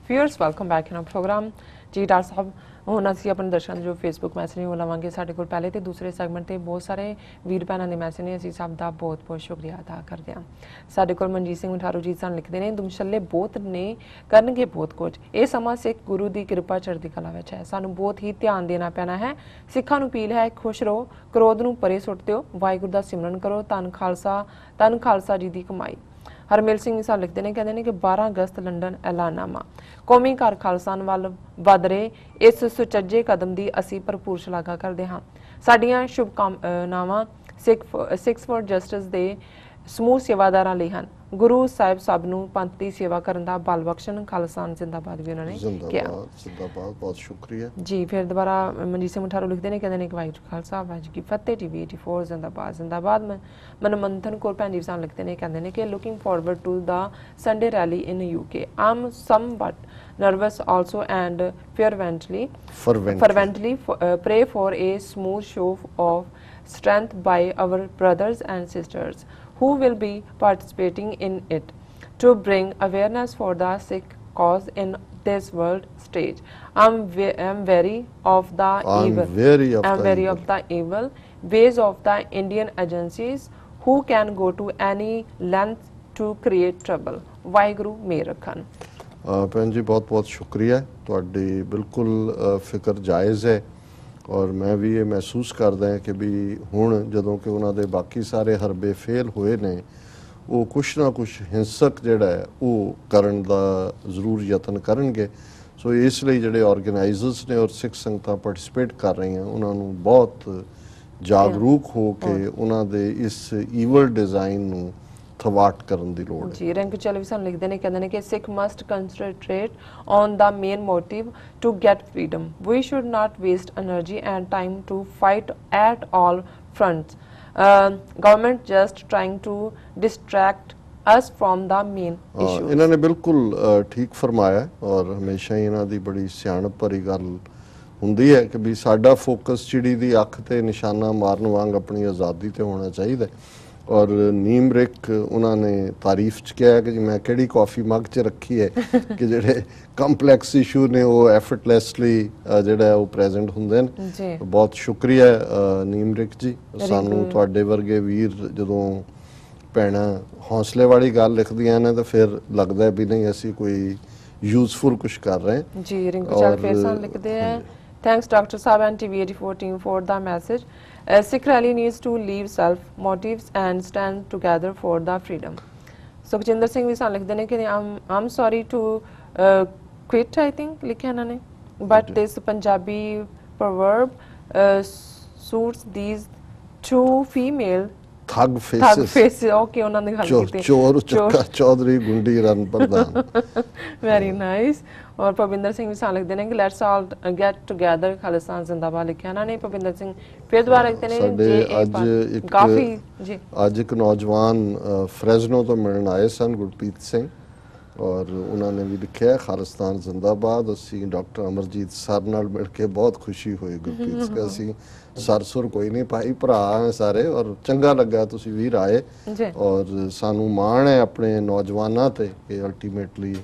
Viewers welcome back in our program जी doctor साहब ਹੁਣ ਅਸੀਂ ਆਪਣੇ ਦਰਸ਼ਕਾਂ ਜੋ ਫੇਸਬੁੱਕ ਮੈਸੇਜ ਉਹ ਲਵਾਂਗੇ ਸਾਡੇ ਕੋਲ ਪਹਿਲੇ ਤੇ ਦੂਸਰੇ ਸੈਗਮੈਂਟ ਤੇ ਬਹੁਤ ਸਾਰੇ ਵੀਰ ਭੈਣਾਂ ਦੇ ਮੈਸੇਜ ਨੇ ਅਸੀਂ ਸਭ ਦਾ ਬਹੁਤ ਬਹੁਤ ਸ਼ੁਕਰੀਆ ਅਦਾ ਕਰਦੇ ਹਾਂ ਸਾਡੇ ਕੋਲ ਮਨਜੀਤ ਸਿੰਘ ਮਠਾਰੂ ਜੀ ਸਾਨੂੰ ਲਿਖਦੇ ਨੇ ਦੁਮਸ਼ੱਲੇ ਬਹੁਤ ਨੇ ਕਰਨਗੇ ਬਹੁਤ ਕੁਝ ਇਹ ਸਮਾਂ ਸਿੱਖ ਗੁਰੂ ਦੀ ਕਿਰਪਾ ਚੜ੍ਹਦੀ ਕਲਾ ਵਿੱਚ ਹੈ ਸਾਨੂੰ ਬਹੁਤ ਹੀ ਧਿਆਨ ਦੇਣਾ ਪੈਣਾ ਹੈ ਸਿੱਖਾਂ ਨੂੰ ਅਪੀਲ ਹੈ ਖੁਸ਼ ਰਹੋ ਕ੍ਰੋਧ ਨੂੰ ਪਰੇ ਸੁੱਟ ਦਿਓ ਵਾਹਿਗੁਰੂ ਦਾ ਸਿਮਰਨ ਕਰੋ ਧੰਨ ਖਾਲਸਾ ਜੀ ਦੀ ਕਮਾਈ ਹਰਮੇਲ ਸਿੰਘ ਸਾਹਿਬ ਲਿਖਦੇ ਨੇ ਕਹਿੰਦੇ ਨੇ ਕਿ 12 ਅਗਸਤ ਲੰਡਨ ਐਲਾਨਨਾਮਾ ਕੌਮੀ ਘਰ ਖਾਲਸਾਨ ਵੱਲ ਵਧ ਰਹੇ ਇਸ ਸੁਚੱਜੇ ਕਦਮ ਦੀ ਅਸੀਂ ਭਰਪੂਰ ਸ਼ਲਾਘਾ ਕਰਦੇ ਹਾਂ ਸਾਡੀਆਂ ਸ਼ੁਭਕਾਮਨਾਵਾਂ ਸਿਕਸ ਫॉर ਜਸਟਿਸ ਦੇ ਸਮੂਹ ਸੇਵਾਦਾਰਾਂ ਲਈ ਹਨ ਗੁਰੂ ਸਾਹਿਬ ਸਭ ਨੂੰ ਪੰਥ ਦੀ ਸੇਵਾ ਕਰਨ ਦਾ ਬਲ ਬਖਸ਼ਣ ਖਾਲਸਾਨ ਜ਼ਿੰਦਾਬਾਦ ਵੀ ਉਹਨਾਂ ਨੇ ਕਿਹਾ ਜ਼ਿੰਦਾਬਾਦ ਬਹੁਤ ਸ਼ੁਕਰੀਆ ਜੀ ਫਿਰ ਦੁਬਾਰਾ ਮਨਜੀਤ ਸਿੰਘ ਮਠਾਰੂ ਲਿਖਦੇ ਨੇ ਕਹਿੰਦੇ ਨੇ ਕਿ ਵਾਹਿਗੁਰੂ ਖਾਲਸਾ ਵਾਹਿਗੁਰੂ ਕੀ ਫਤਿਹ ਟੀਵੀ 84 ਜ਼ਿੰਦਾਬਾਦ ਮਨਮੰਥਨ ਕੌਰ ਭੈਣ ਜੀ ਸਾਨੂੰ ਲਿਖਦੇ ਨੇ ਕਹਿੰਦੇ ਨੇ ਕਿ looking forward to the Sunday rally in UK I'm some but nervous also and fervently pray for a smooth show of strength by our brothers and sisters who will be participating in it to bring awareness for the Sikh cause in this world stage. I'm wary of the evil ways of the Indian agencies who can go to any length to create trouble. Vaheguru मेहर रखन। ਭੈਣ ਜੀ ਬਹੁਤ ਬਹੁਤ ਸ਼ੁਕਰੀਆ ਤੁਹਾਡੀ ਬਿਲਕੁਲ ਫਿਕਰ ਜਾਇਜ਼ ਹੈ ਔਰ ਮੈਂ ਵੀ ਇਹ ਮਹਿਸੂਸ ਕਰਦਾ ਕਿ ਵੀ ਹੁਣ ਜਦੋਂ ਕਿ ਉਹਨਾਂ ਦੇ ਬਾਕੀ ਸਾਰੇ ਹਰਬੇ ਫੇਲ ਹੋਏ ਨੇ ਉਹ ਕੁਛ ਨਾ ਕੁਛ ਹਿੰਸਕ ਜਿਹੜਾ ਹੈ ਉਹ ਕਰਨ ਦਾ ਜ਼ਰੂਰ ਯਤਨ ਕਰਨਗੇ ਸੋ ਇਸ ਲਈ ਜਿਹੜੇ ਆਰਗੇਨਾਈਜ਼ਰਸ ਨੇ ਔਰ ਸਿੱਖ ਸੰਗਤਾਂ ਪਾਰਟਿਸਿਪੇਟ ਕਰ ਰਹੀਆਂ ਉਹਨਾਂ ਨੂੰ ਬਹੁਤ ਜਾਗਰੂਕ ਹੋ ਕੇ ਉਹਨਾਂ ਦੇ ਇਸ ਈਵਲ ਡਿਜ਼ਾਈਨ ਨੂੰ ਥਵਾਟ ਕਰਨ ਦੀ ਲੋੜ ਹੈ ਜੀ ਰੰਗ ਚਲਵੀ ਸਾਨੂੰ ਲਿਖਦੇ ਨੇ ਕਹਿੰਦੇ ਨੇ ਕਿ Sikh must concentrate on the main motive to get freedom we should not waste energy and time to fight at all fronts government just trying to distract us from the main issues ਇਹਨਾਂ ਨੇ ਬਿਲਕੁਲ ਠੀਕ ਫਰਮਾਇਆ ਔਰ ਹਮੇਸ਼ਾ ਹੀ ਇਹਨਾਂ ਦੀ ਬੜੀ ਸਿਆਣਪ ਭਰੀ ਗੱਲ ਹੁੰਦੀ ਹੈ ਕਿ ਵੀ ਸਾਡਾ ਫੋਕਸ ਚਿੜੀ ਦੀ ਅੱਖ ਤੇ ਨਿਸ਼ਾਨਾ ਮਾਰਨ ਵਾਂਗ ਆਪਣੀ ਆਜ਼ਾਦੀ ਤੇ ਹੋਣਾ ਚਾਹੀਦਾ ਔਰ ਨੀਮ ਰਿਕ ਉਹਨਾਂ ਨੇ ਤਾਰੀਫ ਚ ਕਿਹਾ ਕਿ ਜੀ ਮੈਂ ਕਿਹੜੀ ਕਾਫੀ ਮੱਗ ਚ ਰੱਖੀ ਹੈ ਕਿ ਜਿਹੜੇ ਕੰਪਲੈਕਸ ਇਸ਼ੂ ਨੇ ਉਹ ਐਫਰਟਲੈਸਲੀ ਜਿਹੜਾ ਉਹ ਪ੍ਰੈਜ਼ੈਂਟ ਹੁੰਦੇ ਨੇ ਬਹੁਤ ਸ਼ੁਕਰੀਆ ਨੀਮ ਰਿਕ ਜੀ ਸਾਨੂੰ ਤੁਹਾਡੇ ਵਰਗੇ ਵੀਰ ਜਦੋਂ ਭੈਣਾਂ ਹੌਸਲੇ ਵਾਲੀ ਗੱਲ ਲਿਖਦੀਆਂ ਨੇ ਤਾਂ ਫਿਰ ਲੱਗਦਾ ਵੀ ਨਹੀਂ ਅਸੀਂ ਕੋਈ ਯੂਜ਼ਫੁਲ ਕੁਝ ਕਰ ਰਹੇ ਜੀ ਰਿੰਕੂ ਚੱਲ ਫੇਰ ਸਾਨੂੰ ਲਿਖਦੇ ਆ Thanks Dr. Saab and TV 84 team for the message. Sikh rally needs to leave self motives and stand together for the freedom. Sukhjinder Singh भी सान लिखते हैं कि I'm sorry to quit I think लिखे ना ने but this Punjabi proverb suits these two female thug faces okay ਉਹਨਾਂ ਨੇ ਗੱਲ ਕੀਤੀ ਚੋਰ ਚੱਕਾ ਚੌਧਰੀ ਗੁੰਡੀ ਰਨ ਪ੍ਰਧਾਨ very nice और ਭਵਿੰਦਰ ਸਿੰਘ ਵੀ ਸਾਂ ਲਿਖਦੇ ਨੇ ਕਿ let's all get together Khalistan ਜ਼ਿੰਦਾਬਾਦ ਲਿਖਿਆ ਨਾ ਨੇ ਭਵਿੰਦਰ ਸਿੰਘ ਫਿਰ ਦੁਬਾਰਾ ਲਿਖਦੇ ਨੇ ਜੀ ਕਾਫੀ ਜੀ ਅੱਜ ਇੱਕ ਨੌਜਵਾਨ ਫ੍ਰੈਜ਼ਨੋ ਤੋਂ ਮਿਲਣ ਆਏ ਸਨ ਗੁਰਪ੍ਰੀਤ ਸਿੰਘ ਔਰ ਉਹਨਾਂ ਨੇ ਵੀ ਲਿਖਿਆ ਖਾਲਿਸਤਾਨ ਜ਼ਿੰਦਾਬਾਦ ਅਸੀਂ ਡਾਕਟਰ ਅਮਰਜੀਤ ਸਰ ਨਾਲ ਮਿਲ ਕੇ ਬਹੁਤ ਖੁਸ਼ੀ ਹੋਈ ਗੁਰਪ੍ਰੀਤ ਸਿੰਘ ਅਸੀਂ ਸਰਸੁਰ ਕੋਈ ਨਹੀਂ ਭਾਈ ਭਰਾ ਸਾਰੇ ਔਰ ਚੰਗਾ ਲੱਗਾ ਤੁਸੀਂ ਵੀਰ ਆਏ ਔਰ ਸਾਨੂੰ ਮਾਣ ਹੈ ਆਪਣੇ ਨੌਜਵਾਨਾਂ ਤੇ ਕਿ ਅਲਟੀਮੇਟਲੀ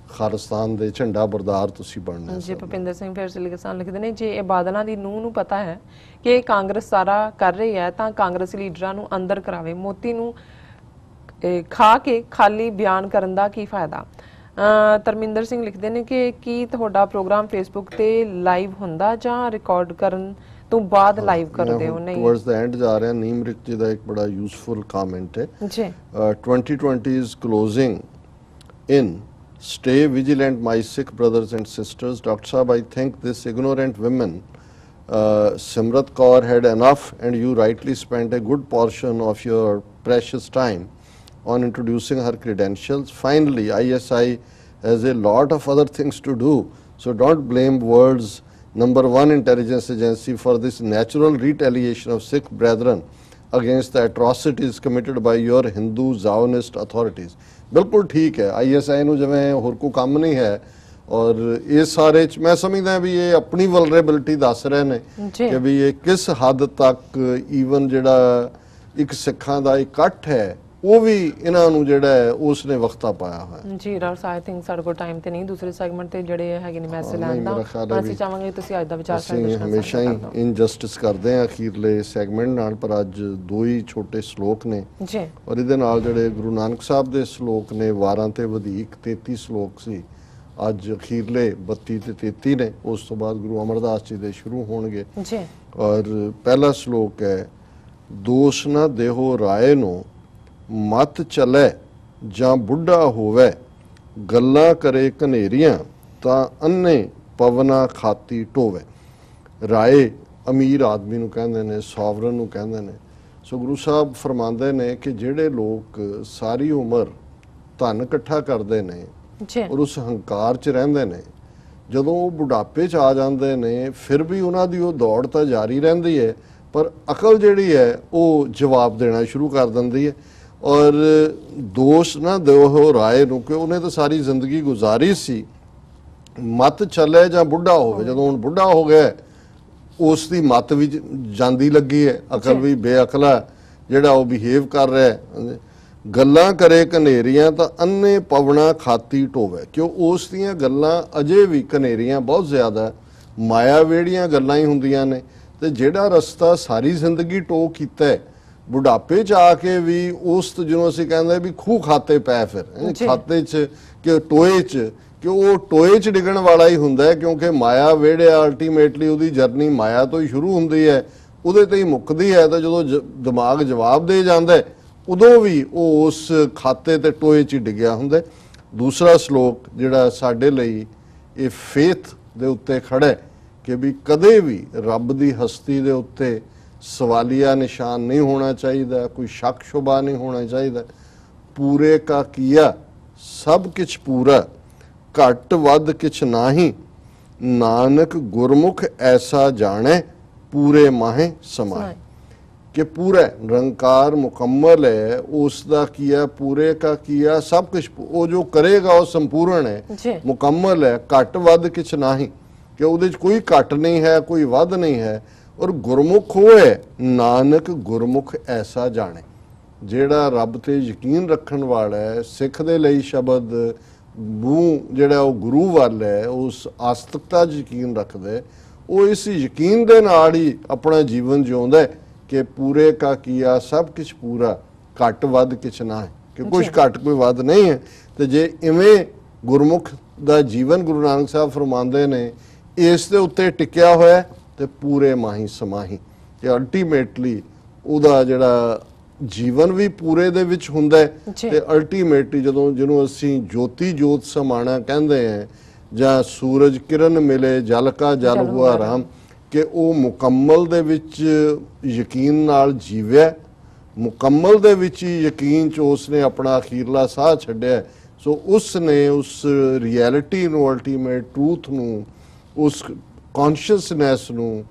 ਖਾਲਿਸਤਾਨ ਦੇ ਝੰਡਾ ਬਰਦਾਰ ਤੁਸੀਂ ਬਣਨਾ ਜੀ ਭੁਪਿੰਦਰ ਸਿੰਘ ਫਿਰ ਲਿਖਸਾਨ ਲਿਖਦੇ ਨੇ ਜੇ ਇਹ ਬਾਦਲਾਂ ਦੀ ਨੂੰਹ ਨੂੰ ਪਤਾ ਹੈ ਕਿ ਕਾਂਗਰਸ ਸਾਰਾ ਕਰ ਰਹੀ ਹੈ ਤਾਂ ਕਾਂਗਰਸੀ ਲੀਡਰਾਂ ਨੂੰ ਅੰਦਰ ਕਰਾਵੇ ਮੋਤੀ ਨੂੰ ਖਾ ਕੇ ਖਾਲੀ ਬਿਆਨ ਕਰਨ ਦਾ ਕੀ ਫਾਇਦਾ ਧਰਮਿੰਦਰ ਸਿੰਘ ਲਿਖਦੇ ਨੇ ਕਿ ਕੀ ਤੁਹਾਡਾ ਪ੍ਰੋਗਰਾਮ ਫੇਸਬੁੱਕ ਤੇ ਲਾਈਵ ਹੁੰਦਾ ਜਾਂ ਰਿਕਾਰਡ ਕਰਨ ਤੋਂ ਬਾਅਦ ਲਾਈਵ ਕਰਦੇ ਹੋ ਨਹੀਂ ਟੁਵਰਡਸ ਦਾ ਐਂਡ ਜਾ ਰਿਹਾ ਨੀਮ ਰਿਕ ਜੀ ਦਾ ਇੱਕ ਬੜਾ ਯੂਜ਼ਫੁਲ ਕਮੈਂਟ ਹੈ ਜੀ 2020 is closing in Stay vigilant, my Sikh brothers and sisters. Dr. Saab, I think this ignorant woman, Simrat Kaur, had enough, and you rightly spent a good portion of your precious time on introducing her credentials. Finally, ISI has a lot of other things to do, so don't blame world's #1 intelligence agency for this natural retaliation of Sikh brethren against the atrocities committed by your Hindu Zionist authorities. ਬਿਲਕੁਲ ਠੀਕ ਹੈ ISI ਨੂੰ ਜਿਵੇਂ ਹੋਰ ਕੋਈ ਕੰਮ ਨਹੀਂ ਹੈ ਔਰ ਇਹ ਸਾਰੇ ਚ ਮੈਂ ਸਮਝਦਾ ਵੀ ਇਹ ਆਪਣੀ ਵਲਨਰੇਬਿਲਿਟੀ ਦੱਸ ਰਹੇ ਨੇ ਕਿ ਵੀ ਇਹ ਕਿਸ ਹੱਦ ਤੱਕ ਈਵਨ ਜਿਹੜਾ ਇੱਕ ਸਿੱਖਾਂ ਦਾ ਇਕੱਠ ਹੈ ਉਹ ਵੀ ਇਹਨਾਂ ਨੂੰ ਜਿਹੜਾ ਹੈ ਉਸ ਨੇ ਵਕਤਾ ਪਾਇਆ ਹੋਇਆ ਜੀ ਡਾਕਟਰ ਆਈ ਥਿੰਕ ਸਾਡੇ ਕੋਲ ਟਾਈਮ ਤੇ ਨਹੀਂ ਦੂਸਰੇ ਸੈਗਮੈਂਟ ਤੇ ਜਿਹੜੇ ਹੈਗੇ ਨੇ ਮੈਸੇਜ ਨਹੀਂ, ਲੈਣ ਦਾ ਮੇਰਾ ਖਿਆਲ ਹੈ ਅਸੀਂ ਚਾਹਾਂਗੇ ਤੁਸੀਂ ਅੱਜ ਦਾ ਵਿਚਾਰ ਅਸੀਂ ਹਮੇਸ਼ਾ ਹੀ ਇਨਜਸਟਿਸ ਕਰਦੇ ਹਾਂ ਅਖੀਰਲੇ ਸੈਗਮੈਂਟ ਨਾਲ, ਪਰ ਅੱਜ ਦੋ ਹੀ ਛੋਟੇ ਸ਼ਲੋਕ ਨੇ ਜੀ ਔਰ ਇਹਦੇ ਨਾਲ ਜਿਹੜੇ ਗੁਰੂ ਨਾਨਕ ਸਾਹਿਬ ਦੇ ਸ਼ਲੋਕ ਨੇ 12 ਤੇ ਵਧੇਕ 33 ਸ਼ਲੋਕ ਸੀ, ਅੱਜ ਅਖੀਰਲੇ 32 ਤੇ 33 ਨੇ। ਉਸ ਤੋਂ ਬਾਅਦ ਗੁਰੂ ਅਮਰਦਾਸ ਜੀ ਦੇ ਸ਼ੁਰੂ ਹੋਣਗੇ ਜੀ। ਔਰ ਪਹਿਲਾ ਸ਼ਲੋਕ ਹੈ, ਦੋਸ਼ ਨਾ ਦੇਹੋ ਰਾਏ ਨੂੰ ਮਤ ਚਲੇ ਜਾਂ ਬੁੱਢਾ ਹੋਵੇ, ਗੱਲਾਂ ਕਰੇ ਕਨੇਰੀਆਂ ਤਾਂ ਅੰਨੇ ਪਵਨਾ ਖਾਤੀ ਢੋਵੇ। ਰਾਏ ਅਮੀਰ ਆਦਮੀ ਨੂੰ ਕਹਿੰਦੇ ਨੇ, ਸੋਵਰਨ ਨੂੰ ਕਹਿੰਦੇ ਨੇ। ਸੋ ਗੁਰੂ ਸਾਹਿਬ ਫਰਮਾਉਂਦੇ ਨੇ ਕਿ ਜਿਹੜੇ ਲੋਕ ਸਾਰੀ ਉਮਰ ਧਨ ਇਕੱਠਾ ਕਰਦੇ ਨੇ ਔਰ ਉਸ ਹੰਕਾਰ 'ਚ ਰਹਿੰਦੇ ਨੇ, ਜਦੋਂ ਉਹ ਬੁਢਾਪੇ 'ਚ ਆ ਜਾਂਦੇ ਨੇ ਫਿਰ ਵੀ ਉਹਨਾਂ ਦੀ ਉਹ ਦੌੜ ਤਾਂ ਜਾਰੀ ਰਹਿੰਦੀ ਹੈ, ਪਰ ਅਕਲ ਜਿਹੜੀ ਹੈ ਉਹ ਜਵਾਬ ਦੇਣਾ ਸ਼ੁਰੂ ਕਰ ਦਿੰਦੀ ਹੈ। ਔਰ ਦੋਸ਼ ਨਾ ਦਿਓ ਰਾਏ ਨੂੰ ਕਿ ਉਹਨੇ ਤਾਂ ਸਾਰੀ ਜ਼ਿੰਦਗੀ ਗੁਜ਼ਾਰੀ ਸੀ, ਮਤ ਚੱਲੇ ਜਾਂ ਬੁੱਢਾ ਹੋਵੇ। ਜਦੋਂ ਹੁਣ ਬੁੱਢਾ ਹੋ ਗਿਆ ਉਸ ਦੀ ਮਤ ਵੀ ਜਾਂਦੀ ਲੱਗੀ ਹੈ, ਅਕਲ ਵੀ ਬੇਅਕਲਾ ਜਿਹੜਾ ਉਹ ਬਿਹੇਵ ਕਰ ਰਿਹਾ ਹੈ। ਗੱਲਾਂ ਕਰੇ ਕਨੇਰੀਆਂ ਤਾਂ ਅੰਨੇ ਪਵਣਾ ਖਾਤੀ ਢੋਵੇ, ਕਿਉਂ ਉਸ ਦੀਆਂ ਗੱਲਾਂ ਅਜੇ ਵੀ ਕਨੇਰੀਆਂ ਬਹੁਤ ਜ਼ਿਆਦਾ ਮਾਇਆ ਵੇੜੀਆਂ ਗੱਲਾਂ ਹੀ ਹੁੰਦੀਆਂ ਨੇ। ਤੇ ਜਿਹੜਾ ਰਸਤਾ ਸਾਰੀ ਜ਼ਿੰਦਗੀ ਟੋ ਕੀਤਾ ਹੈ, ਬੁਢਾਪੇ 'ਚ ਆ ਕੇ ਵੀ ਉਸ ਜਿਹਨੂੰ ਅਸੀਂ ਕਹਿੰਦੇ ਵੀ ਖੂਹ ਖਾਤੇ ਪੈ, ਫਿਰ ਖਾਤੇ 'ਚ ਕਿ ਟੋਏ 'ਚ, ਕਿ ਉਹ ਟੋਏ 'ਚ ਡਿੱਗਣ ਵਾਲਾ ਹੀ ਹੁੰਦਾ ਹੈ, ਕਿਉਂਕਿ ਮਾਇਆ ਵੇੜਿਆ ਅਲਟੀਮੇਟਲੀ ਉਹਦੀ ਜਰਨੀ ਮਾਇਆ ਤੋਂ ਹੀ ਸ਼ੁਰੂ ਹੁੰਦੀ ਹੈ, ਉਹਦੇ ਤੇ ਹੀ ਮੁੱਕਦੀ ਹੈ। ਤਾਂ ਜਦੋਂ ਦਿਮਾਗ ਜਵਾਬ ਦੇ ਜਾਂਦਾ ਉਦੋਂ ਵੀ ਉਹ ਉਸ ਖਾਤੇ ਤੇ ਟੋਏ 'ਚ ਹੀ ਡਿੱਗਿਆ ਹੁੰਦਾ। ਦੂਸਰਾ ਸ਼ਲੋਕ ਜਿਹੜਾ ਸਾਡੇ ਲਈ ਇਹ ਫੇਥ ਦੇ ਉੱਤੇ ਖੜਾ ਹੈ ਕਿ ਵੀ ਕਦੇ ਵੀ ਰੱਬ ਦੀ ਹਸਤੀ ਦੇ ਉੱਤੇ ਸਵਾਲੀਆ ਨਿਸ਼ਾਨ ਨਹੀਂ ਹੋਣਾ ਚਾਹੀਦਾ, ਕੋਈ ਸ਼ੱਕ ਸ਼ੁਬਾ ਨਹੀਂ ਹੋਣਾ ਚਾਹੀਦਾ। ਪੂਰੇ ਕਾ ਕੀਆ ਸਭ ਕੁਛ ਪੂਰਾ, ਘੱਟ ਵੱਧ ਕਿਛ ਨਾਹੀਂ, ਨਾਨਕ ਗੁਰਮੁਖ ਐਸਾ ਜਾਣੇ, ਪੂਰੇ ਮਾਹੇ ਸਮਾਏ। ਕਿ ਪੂਰਾ ਨਿਰੰਕਾਰ ਮੁਕੰਮਲ ਹੈ, ਉਸ ਦਾ ਕੀਆ ਪੂਰੇ ਕਾ ਕੀਆ ਸਭ ਕੁਛ, ਉਹ ਜੋ ਕਰੇਗਾ ਉਹ ਸੰਪੂਰਨ ਹੈ, ਮੁਕੰਮਲ ਹੈ, ਘੱਟ ਵੱਧ ਕਿਛ ਨਾਹੀਂ, ਕਿ ਉਹਦੇ 'ਚ ਕੋਈ ਘੱਟ ਨਹੀਂ ਹੈ, ਕੋਈ ਵੱਧ ਨਹੀਂ ਹੈ। ਔਰ ਗੁਰਮੁਖ ਹੋਏ, ਨਾਨਕ ਗੁਰਮੁਖ ਐਸਾ ਜਾਣੇ। ਜਿਹੜਾ ਰੱਬ ਤੇ ਯਕੀਨ ਰੱਖਣ ਵਾਲਾ ਹੈ, ਸਿੱਖ ਦੇ ਲਈ ਸ਼ਬਦ ਮੂੰਹ ਜਿਹੜਾ ਉਹ ਗੁਰੂ ਵੱਲ ਹੈ, ਉਸ ਆਸਤਿਕਤਾ 'ਚ ਯਕੀਨ ਰੱਖਦਾ, ਉਹ ਇਸ ਯਕੀਨ ਦੇ ਨਾਲ ਹੀ ਆਪਣਾ ਜੀਵਨ ਜਿਉਂਦਾ ਹੈ ਕਿ ਪੂਰੇ ਕਾ ਕੀਆ ਸਭ ਕੁਛ ਪੂਰਾ, ਘੱਟ ਵੱਧ ਕਿਛ ਨਾ ਹੈ, ਕਿ ਕੁਛ ਘੱਟ ਕੋਈ ਵੱਧ ਨਹੀਂ ਹੈ। ਤੇ ਜੇ ਇਵੇਂ ਗੁਰਮੁਖ ਦਾ ਜੀਵਨ ਗੁਰੂ ਨਾਨਕ ਸਾਹਿਬ ਫਰਮਾਉਂਦੇ ਨੇ ਇਸ ਦੇ ਉੱਤੇ ਟਿਕਿਆ ਹੋਇਆ ਤੇ ਪੂਰੇ ਮਾਹੀ ਸਮਾਹੀ, ਕਿ ਅਲਟੀਮੇਟਲੀ ਉਹਦਾ ਜਿਹੜਾ ਜੀਵਨ ਵੀ ਪੂਰੇ ਦੇ ਵਿੱਚ ਹੁੰਦਾ ਹੈ। ਤੇ ਅਲਟੀਮੇਟਲੀ ਜਦੋਂ ਜਿਹਨੂੰ ਅਸੀਂ ਜੋਤੀ ਜੋਤ ਸਮਾਣਾ ਕਹਿੰਦੇ ਆ, ਜਾਂ ਸੂਰਜ ਕਿਰਨ ਮਿਲੇ ਜਲ ਕਾ ਜਲ ਹੁਆ ਰਾਮ, ਕਿ ਉਹ ਮੁਕੰਮਲ ਦੇ ਵਿੱਚ ਯਕੀਨ ਨਾਲ ਜੀਵਿਆ, ਮੁਕੰਮਲ ਦੇ ਵਿੱਚ ਹੀ ਯਕੀਨ 'ਚ ਉਸ ਨੇ ਆਪਣਾ ਅਖੀਰਲਾ ਸਾਹ ਛੱਡਿਆ। ਸੋ ਉਸ ਨੇ ਉਸ ਰਿਐਲਿਟੀ ਨੂੰ, ਅਲਟੀਮੇਟ ਟਰੂਥ ਨੂੰ, ਉਸ ਕੌਨਸ਼ੀਅਸਨੈਸ ਨੂੰ,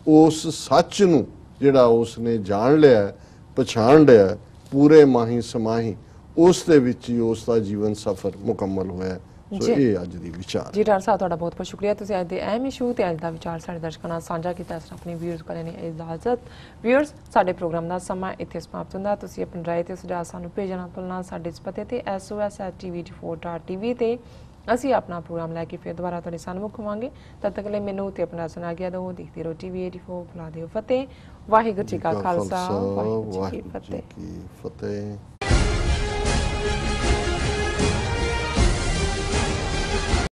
ਉਸ ਸੱਚ ਨੂੰ ਜਿਹੜਾ ਉਸ ਨੇ ਜਾਣ ਲਿਆ, ਪਛਾਣ ਲਿਆ, ਪੂਰੇ ਮਾਹੀ ਸਮਾਹੀ, ਉਸ ਦੇ ਵਿੱਚ ਹੀ ਉਸ ਦਾ ਜੀਵਨ ਸਫਰ ਮੁਕੰਮਲ ਹੋਇਆ। ਸੋ ਇਹ ਅੱਜ ਦੀ ਵਿਚਾਰ ਜੀ। ਡਾਕਟਰ ਸਾਹਿਬ ਤੁਹਾਡਾ ਬਹੁਤ ਬਹੁਤ ਸ਼ੁਕਰੀਆ, ਤੁਸੀਂ ਅੱਜ ਦੇ ਅਹਿਮ ਇਸ਼ੂ ਤੇ ਅੱਜ ਦਾ ਵਿਚਾਰ ਸਾਡੇ ਦਰਸ਼ਕਾਂ ਨਾਲ ਸਾਂਝਾ ਕੀਤਾ। ਇਸ ਆਪਣੀ ਵਿਊਅਰਸ ਕੋਲ ਨੇ ਇਜਾਜ਼ਤ। ਵਿਊਅਰਸ, ਸਾਡੇ ਪ੍ਰੋਗਰਾਮ ਦਾ ਸਮਾਂ ਇੱਥੇ ਸਮਾਪਤ ਹੁੰਦਾ। ਤੁਸੀਂ ਆਪਣੀ ਰਾਏ ਤੇ ਸੁਝਾਅ ਸਾਨੂੰ ਭੇਜਣਾ ਭੁੱਲਣਾ ਸਾਡੇ ਇਸ ਪਤੇ ਤੇ sos@tv4.tv ਤੇ ਅਸੀਂ ਆਪਣਾ ਪ੍ਰੋਗਰਾਮ ਲੈ ਕੇ ਫਿਰ ਦੁਬਾਰਾ ਤੁਹਾਡੇ ਸਾਹਮਣੇ ਹੋਵਾਂਗੇ। ਤਦ ਤੱਕ ਲਈ ਮੈਨੂੰ ਤੇ ਆਪਣਾ ਸੁਣਾ ਗਿਆ ਦੋ ਦੇਖਦੇ ਰਹੋ TV84। ਬੁਲਾ ਦਿਓ ਫਤਿਹ। ਵਾਹਿਗੁਰੂ ਜੀ ਕਾ ਖਾਲਸਾ, ਵਾਹਿਗੁਰੂ ਜੀ ਕੀ ਫਤਿਹ।